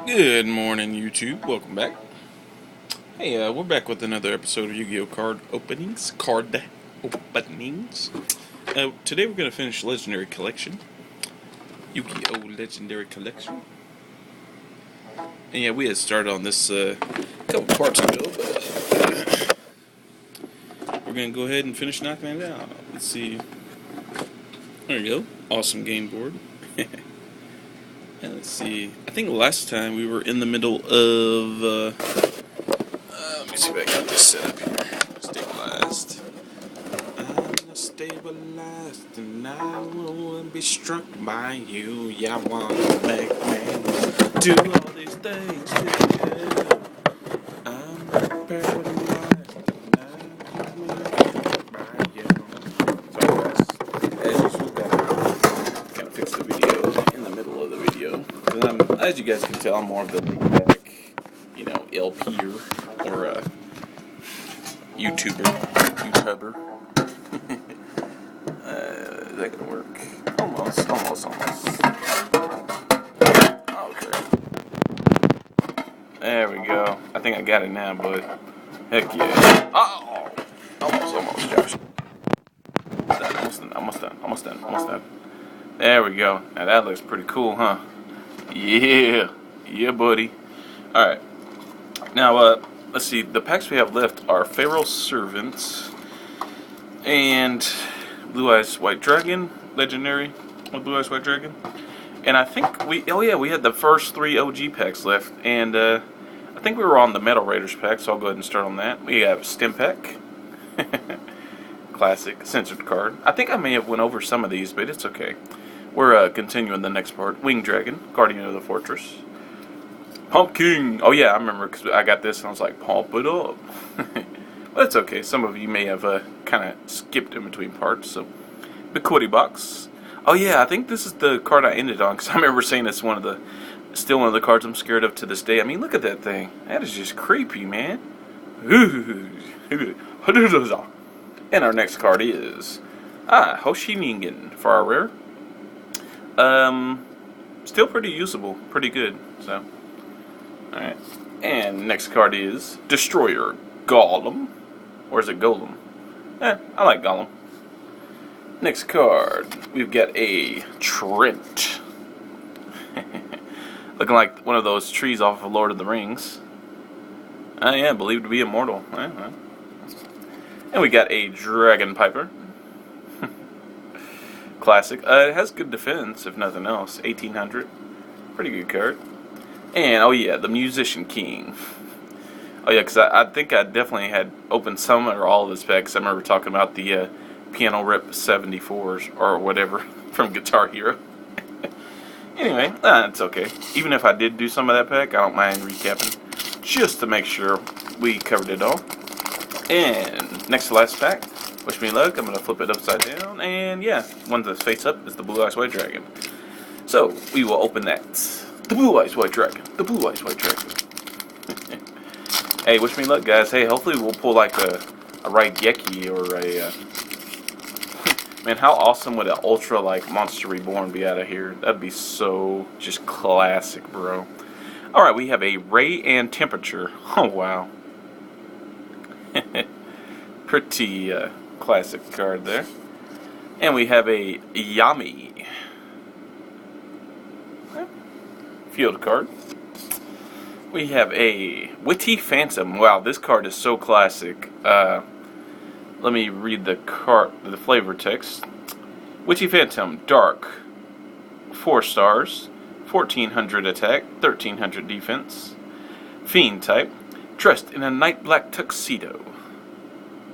Good morning, YouTube. Welcome back. Hey, we're back with another episode of Yu-Gi-Oh! Card openings. Today we're going to finish Legendary Collection. Yu-Gi-Oh! Legendary Collection. And yeah, we had started on this a couple parts ago, but we're going to go ahead and finish knocking it out. Let's see. There you go. Awesome game board. And let's see. I think last time we were in the middle of... let me see if I got this set up here. Stabilized. I'm stabilized and I will be struck by you. Yeah, I want to make me do all these things to you. I'm paralyzed and I will be struck by you. Sorry guys. As usual, kind of fix the video in the middle of the video. As you guys can tell, I'm more of the laid back, LPer or YouTuber. Is that gonna work? Almost. Okay. There we go. I think I got it now, bud. Heck yeah. Oh! Almost, Josh. Almost done. There we go. Now that looks pretty cool, huh? Yeah. Yeah, buddy. Alright. Now, let's see. The packs we have left are Pharaoh Servants and Blue Eyes White Dragon, Legendary with Blue Eyes White Dragon. And I think we had the first 3 OG packs left, and I think we were on the Metal Raiders pack, so I'll go ahead and start on that. We have Stim Pack, classic, censored card. I think I may have went over some of these, but it's okay. We're continuing the next part. Winged Dragon, Guardian of the Fortress. Pumpkin! Oh yeah, I remember, because I got this and I was like, pump it up. Well, that's okay. Some of you may have kind of skipped in between parts, so. Biquity Box. Oh yeah, I think this is the card I ended on, because I remember saying it's still one of the cards I'm scared of to this day. I mean, look at that thing. That is just creepy, man. And our next card is Hoshiningen for our rare. Still pretty usable, pretty good. So, all right. And next card is Destroyer Golem, or is it Golem? I like Golem. Next card, we've got a Trent. Looking like one of those trees off of Lord of the Rings. Yeah, believed to be immortal. And we got a Dragon Piper. Classic. It has good defense, if nothing else. 1800. Pretty good card. And, oh yeah, the Musician King. Oh yeah, because I think I definitely had opened some or all of his packs. I remember talking about the Piano Rip 74s or whatever from Guitar Hero. Anyway, it's okay. Even if I did do some of that pack, I don't mind recapping just to make sure we covered it all. And next to last pack, wish me luck. I'm going to flip it upside down. And yeah, one that's face up is the Blue Eyes White Dragon. So we will open that. The Blue Eyes White Dragon. The Blue Eyes White Dragon. Hey, wish me luck, guys. Hey, hopefully we'll pull like a Raigeki or a... Man, how awesome would an Ultra like Monster Reborn be out of here? That'd be so just classic, bro. Alright, we have a Ray and Temperature. Oh, wow. Pretty classic card there. And we have a Yami. Field card. We have a Witty Phantom. Wow, this card is so classic. Let me read the flavor text. Witty Phantom, Dark, 4 stars, 1400 attack, 1300 defense. Fiend type, dressed in a night black tuxedo.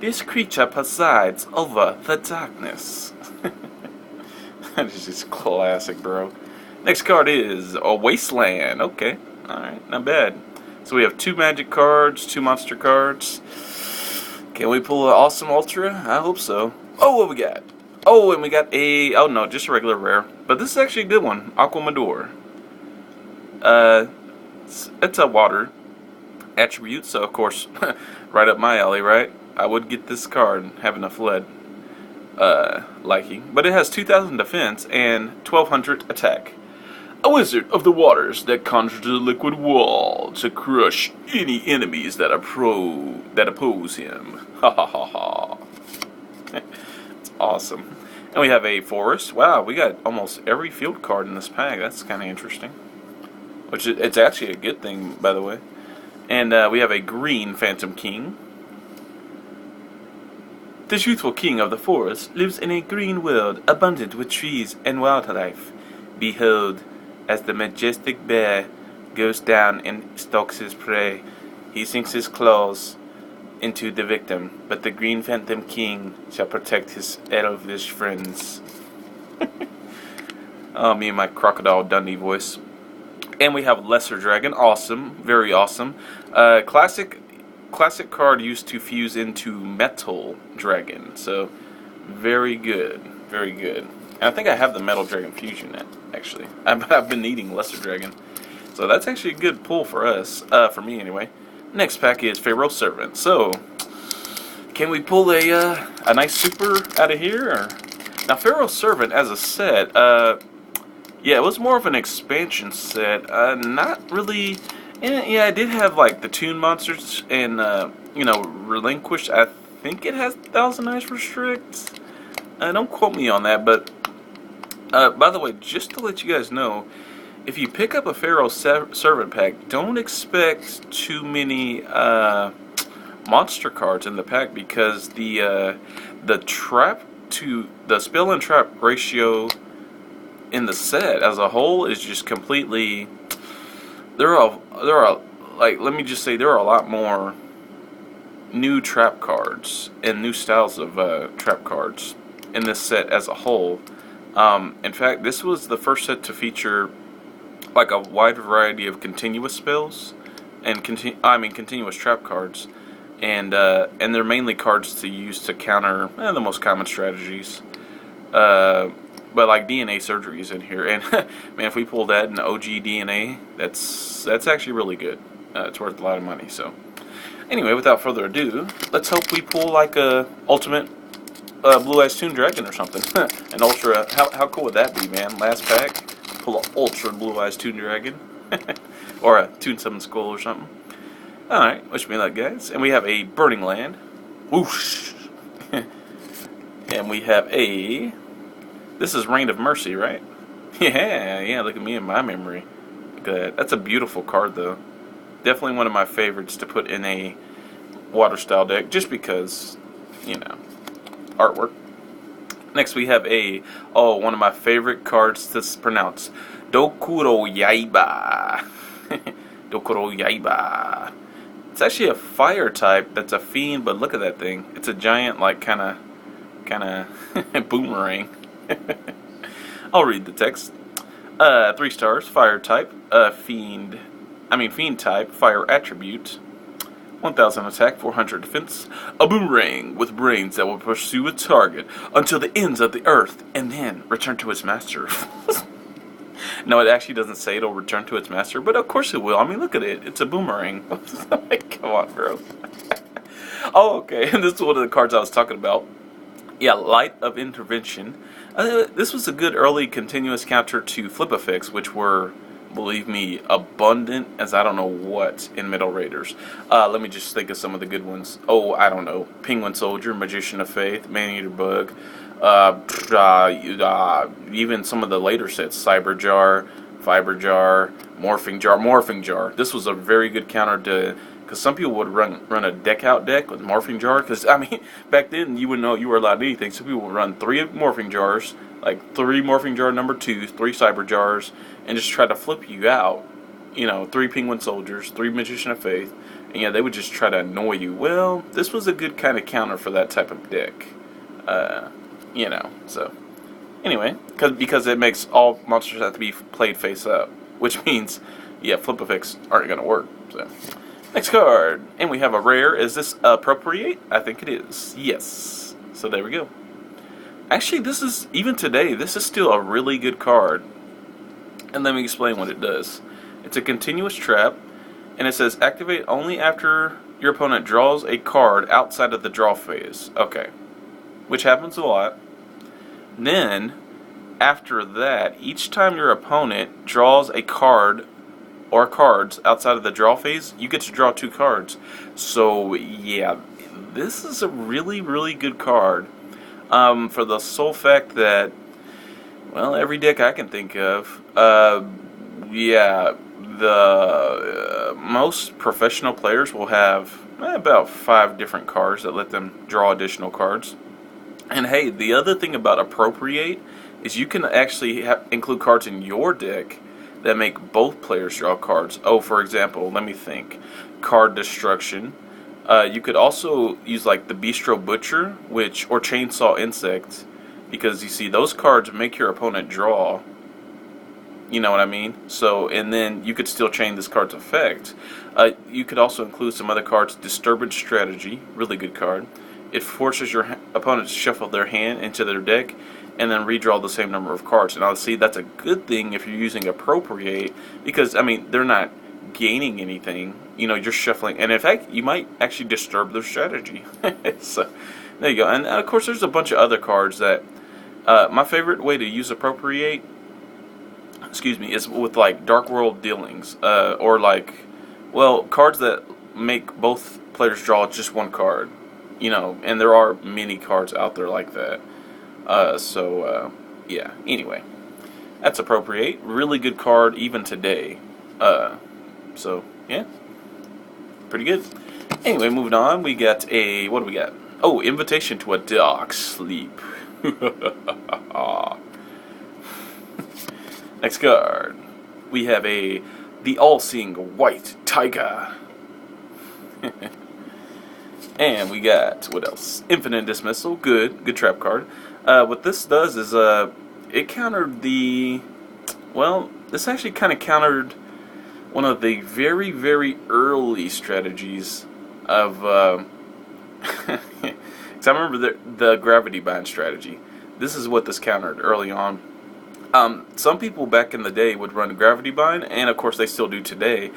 This creature presides over the darkness. That is just classic, bro. Next card is a Wasteland. Okay, alright, not bad. So we have 2 magic cards, 2 monster cards. Can we pull an awesome Ultra? I hope so. Oh, what we got? Oh, and we got a... Oh, no, just a regular rare. But this is actually a good one. Aquamador. It's a water attribute, so of course, right up my alley, right? I would get this card, have enough lead liking. But it has 2,000 defense and 1,200 attack. A wizard of the waters that conjures a liquid wall to crush any enemies that oppose him. Ha ha ha ha. It's awesome. And we have a forest. Wow, we got almost every field card in this pack. That's kind of interesting. It's actually a good thing, by the way. And we have a green Phantom King. This youthful king of the forest lives in a green world abundant with trees and wildlife. Behold, as the majestic bear goes down and stalks his prey, he sinks his claws into the victim, but the green Phantom King shall protect his elvish friends. Oh, me and my Crocodile Dundee voice. And we have Lesser Dragon. Awesome. Very awesome. Classic card used to fuse into Metal Dragon. So, very good. Very good. And I think I have the Metal Dragon fusion net, actually. I've been needing Lesser Dragon. So that's actually a good pull for us. For me, anyway. Next pack is Pharaoh Servant. So, can we pull a nice super out of here? Or? Now, Pharaoh Servant as a set, yeah, it was more of an expansion set. Not really. Yeah, I did have like the Toon Monsters and Relinquished. I think it has Thousand Eyes Restrict. Don't quote me on that, but by the way, just to let you guys know, if you pick up a Pharaoh Servant pack, don't expect too many monster cards in the pack because the trap to the spell and trap ratio in the set as a whole is just completely. There are like, let me just say, there are a lot more new trap cards and new styles of trap cards in this set as a whole. In fact, this was the first set to feature like a wide variety of continuous spells and continuous trap cards, and they're mainly cards to use to counter the most common strategies. But like DNA surgery is in here, and man, if we pull that in OG DNA, that's actually really good. It's worth a lot of money. So, anyway, without further ado, let's hope we pull like a ultimate Blue Eyes Toon Dragon or something. An ultra. How cool would that be, man? Last pack, pull an ultra Blue Eyes Toon Dragon, or a Toon Summon Skull or something. All right, wish me luck, guys. And we have a Burning Land. Whoosh. And we have a. This is Reign of Mercy, right? Yeah, look at me and my memory. Look at that. That's a beautiful card, though. Definitely one of my favorites to put in a water style deck, just because, artwork. Next we have one of my favorite cards to pronounce. Dokuro Yaiba. Dokuro Yaiba. It's actually a fire type that's a fiend, but look at that thing. It's a giant, like, kind of boomerang. I'll read the text. 3 stars, fire type, fiend type, fire attribute, 1000 attack, 400 defense, a boomerang with brains that will pursue a target until the ends of the earth and then return to its master. No, it actually doesn't say it'll return to its master, but of course it will. I mean, look at it. It's a boomerang. Come on, bro. Oh, okay. This is one of the cards I was talking about. Yeah, Light of Intervention. This was a good early continuous counter to Flip Effects, which were, believe me, abundant as I don't know what in Metal Raiders. Let me just think of some of the good ones. Oh, I don't know. Penguin Soldier, Magician of Faith, Man-Eater Bug, even some of the later sets, Cyber Jar, Fiber Jar, Morphing Jar. This was a very good counter to... Because some people would run a deck-out deck with Morphing Jar. Because, I mean, back then, you wouldn't know you were allowed anything. So people would run 3 Morphing Jars, like 3 Morphing Jar number 2s, 3 Cyber Jars, and just try to flip you out. 3 Penguin Soldiers, 3 Magician of Faith. And, yeah, they would just try to annoy you. Well, this was a good kind of counter for that type of deck. So... Anyway, because it makes all monsters have to be played face up. Which means, yeah, Flip Effects aren't going to work, so... Next card, and we have a rare. Is this Appropriate? I think it is. Yes. So there we go. Actually, this is, even today, this is still a really good card. And let me explain what it does. It's a continuous trap, and it says activate only after your opponent draws a card outside of the draw phase. Okay. Which happens a lot. Then, after that, each time your opponent draws a card or cards outside of the draw phase, you get to draw 2 cards. So yeah, this is a really, really good card. For the sole fact that, well, every deck I can think of, yeah, the most professional players will have about 5 different cards that let them draw additional cards. And hey, the other thing about appropriate is you can actually include cards in your deck that make both players draw cards. Oh, for example, let me think. Card destruction. You could also use like the Bistro Butcher, or Chainsaw Insect, because you see those cards make your opponent draw. You know what I mean? So, and then you could still chain this card's effect. You could also include some other cards. Disturbance Strategy, really good card. It forces your opponent to shuffle their hand into their deck and then redraw the same number of cards. And obviously that's a good thing if you're using appropriate, because I mean they're not gaining anything. You know, you're shuffling, and in fact you might actually disturb their strategy. So there you go. And of course there's a bunch of other cards that my favorite way to use appropriate, is with like Dark World Dealings, or like, well, cards that make both players draw just 1 card. You know, and there are many cards out there like that. Yeah, anyway. That's appropriate. Really good card even today. Yeah. Pretty good. Anyway, moving on. We got what do we got? Oh, Invitation to a Dark Sleep. Next card. We have the All-Seeing White Tiger. And we got, what else? Infinite Dismissal, good trap card. What this does is, it countered this actually kind of countered one of the very, very early strategies of, because I remember the Gravity Bind strategy. This is what this countered early on. Some people back in the day would run Gravity Bind, and of course they still do today.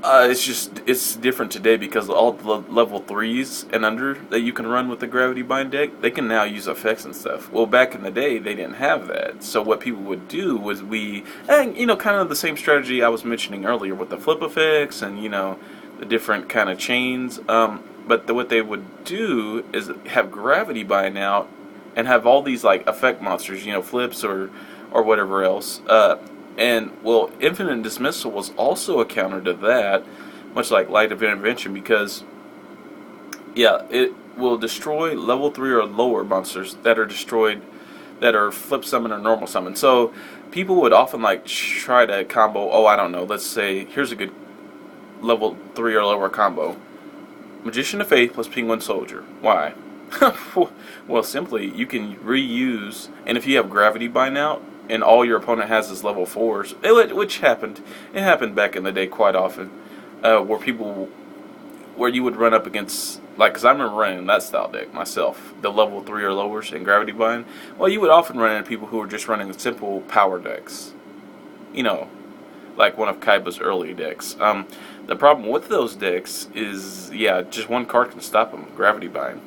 It's different today because all the level 3s and under that you can run with the Gravity Bind deck, they can now use effects and stuff. Well, back in the day, they didn't have that. So what people would do was kind of the same strategy I was mentioning earlier with the flip effects and, the different kind of chains. But what they would do is have Gravity Bind out and have all these, like, effect monsters, flips or whatever else. And, well, Infinite Dismissal was also a counter to that, much like Light of Intervention, because, yeah, it will destroy level 3 or lower monsters that are flip summon or normal summon. So, people would often, like, try to combo, I don't know, let's say, here's a good level 3 or lower combo. Magician of Faith plus Penguin Soldier. Why? Well, simply, you can reuse, and if you have Gravity Bind out, and all your opponent has is level 4s, which happened. It happened back in the day quite often, where you would run up against, like, because I remember running that style deck myself, the level 3 or lowers in Gravity Bind. Well, you would often run into people who were just running simple power decks, like one of Kaiba's early decks. The problem with those decks is, just 1 card can stop them, Gravity Bind.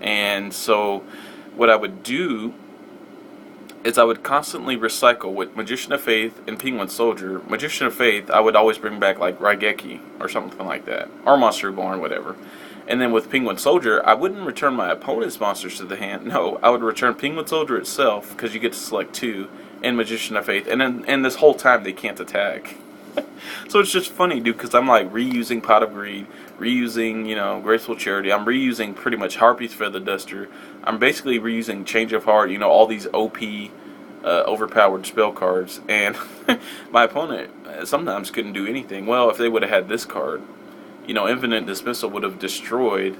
And so, what I would do is I would constantly recycle with Magician of Faith and Penguin Soldier. Magician of Faith, I would always bring back like Raigeki or something like that, or Monster Reborn, whatever. And then with Penguin Soldier, I wouldn't return my opponent's monsters to the hand. No, I would return Penguin Soldier itself, because you get to select 2, and Magician of Faith, and this whole time they can't attack. So it's just funny, dude, because I'm like reusing Pot of Greed, reusing, Graceful Charity. I'm reusing pretty much Harpy's Feather Duster. I'm basically reusing Change of Heart, all these OP, overpowered spell cards. And my opponent sometimes couldn't do anything. Well, if they would have had this card, Infinite Dismissal would have destroyed,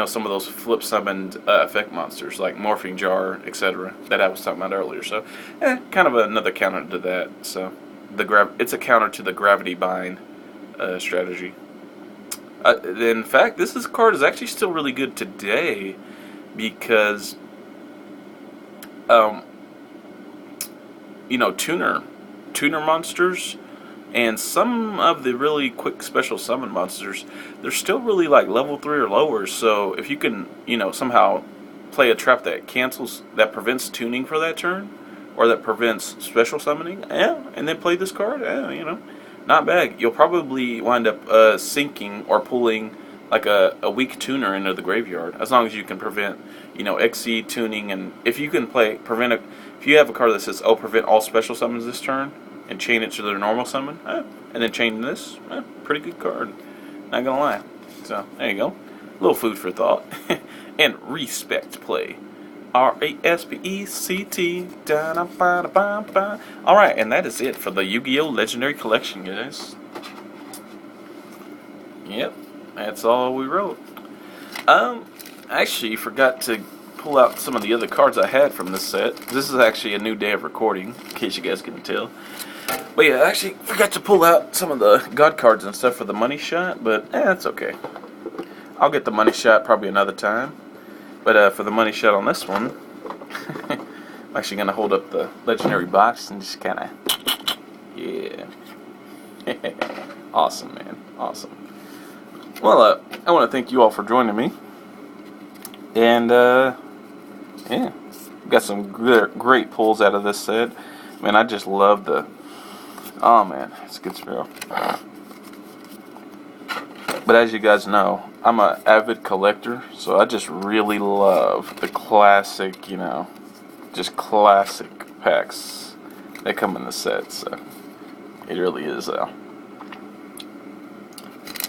some of those flip summoned effect monsters like Morphing Jar, etc. that I was talking about earlier. So, kind of another counter to that. So, it's a counter to the Gravity Bind strategy. In fact, this card is actually still really good today because, tuner monsters and some of the really quick special summon monsters, they're still really like level 3 or lower. So if you can, somehow play a trap that prevents tuning for that turn, or that prevents special summoning, yeah, and then play this card, yeah, not bad. You'll probably wind up sinking or pulling like a weak tuner into the graveyard, as long as you can prevent, XC tuning, and if you can if you have a card that says, oh, prevent all special summons this turn, and chain it to their normal summon, and then chain this, pretty good card, not gonna lie. So, there you go. A little food for thought. And respect play. R-A-S-P-E-C-T. Alright, and that is it for the Yu-Gi-Oh! Legendary Collection, guys. Yep, that's all we wrote. I actually forgot to pull out some of the other cards I had from this set. This is actually a new day of recording, in case you guys couldn't tell. But yeah, I actually forgot to pull out some of the God cards and stuff for the money shot, but that's okay. I'll get the money shot probably another time. But for the money shot on this one, I'm actually going to hold up the legendary box and just kind of, yeah. Awesome, man. Awesome. Well, I want to thank you all for joining me. And, yeah, got some great pulls out of this set. Man, I just love oh man, it's a good Pharaoh. But as you guys know, I'm an avid collector, so I just really love the classic, just classic packs that come in the set. So it really is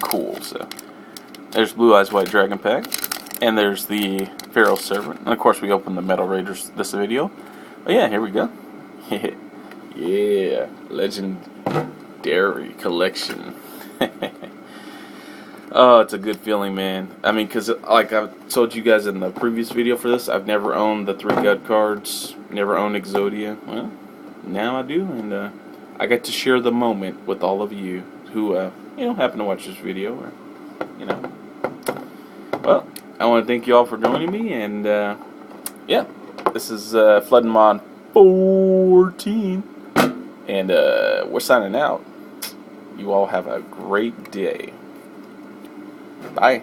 cool. So there's Blue Eyes White Dragon pack, and there's the Pharaoh Servant, and of course we opened the Metal Raiders this video. But yeah, here we go. Yeah, legendary collection. Oh, it's a good feeling, man. I mean, because like I've told you guys in the previous video for this, I've never owned the 3 God cards, never owned Exodia. Well, now I do, and I get to share the moment with all of you who, happen to watch this video, or, Well, I want to thank you all for joining me, and, yeah, this is Floodmon 14, and we're signing out. You all have a great day. Bye.